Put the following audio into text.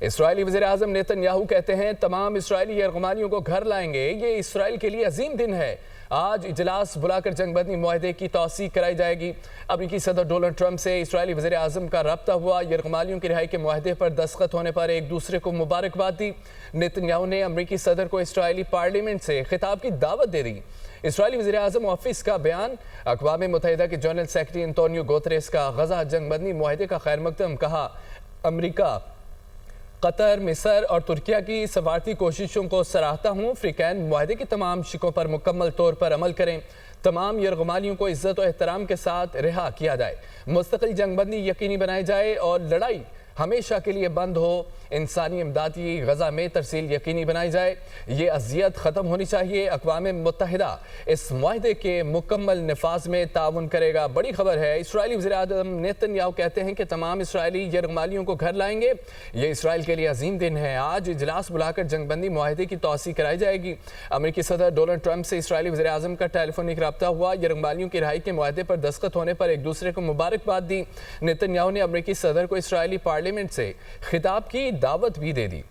اسرائیلی وزیراعظم نیتن یاہو کہتے ہیں تمام اسرائیلی یرغمالیوں کو گھر لائیں گے۔ یہ اسرائیل کے لیے عظیم دن ہے۔ آج اجلاس بلا کر جنگ بندی معاہدے کی توثیق کرائی جائے گی۔ امریکی صدر ڈونلڈ ٹرمپ سے اسرائیلی وزیراعظم کا رابطہ ہوا۔ یرغمالیوں کی رہائی کے معاہدے پر دستخط ہونے پر ایک دوسرے کو مبارکباد دی۔ نیتن یاہو نے امریکی صدر کو اسرائیلی پارلیمنٹ سے خطاب کی دعوت دے دی۔ اسرائیلی وزیراعظم آفس کا بیان۔ اقوام متحدہ کے جنرل سیکرٹری انتونیو گوتریس کا غزہ جنگ بندی معاہدے کا خیر مقدم، کہا امریکہ، قطر، مصر اور ترکیہ کی سفارتی کوششوں کو سراہتا ہوں۔ فریقین معاہدے کی تمام شقوں پر مکمل طور پر عمل کریں۔ تمام یرغمالیوں کو عزت و احترام کے ساتھ رہا کیا جائے، مستقل جنگ بندی یقینی بنائی جائے اور لڑائی ہمیشہ کے لیے بند ہو۔ انسانی امدادی غزہ میں ترسیل یقینی بنائی جائے۔ یہ اذیت ختم ہونی چاہیے۔ اقوام متحدہ اس معاہدے کے مکمل نفاذ میں تعاون کرے گا۔ بڑی خبر ہے، اسرائیلی وزیراعظم نیتن یاہو کہتے ہیں کہ تمام اسرائیلی یرغمالیوں کو گھر لائیں گے۔ یہ اسرائیل کے لیے عظیم دن ہے۔ آج اجلاس بلا کر جنگ بندی معاہدے کی توثیق کرائی جائے گی۔ امریکی صدر ڈونلڈ ٹرمپ سے اسرائیلی وزیراعظم کا ٹیلی فونک رابطہ ہوا۔ یرغمالیوں کی رہائی کے معاہدے پر دستخط ہونے پر ایک دوسرے کو مبارکباد دی۔ نیتن یاہو نے امریکی صدر کو اسرائیلی پارلیمنٹ سے خطاب کی دعوت بھی دے دی۔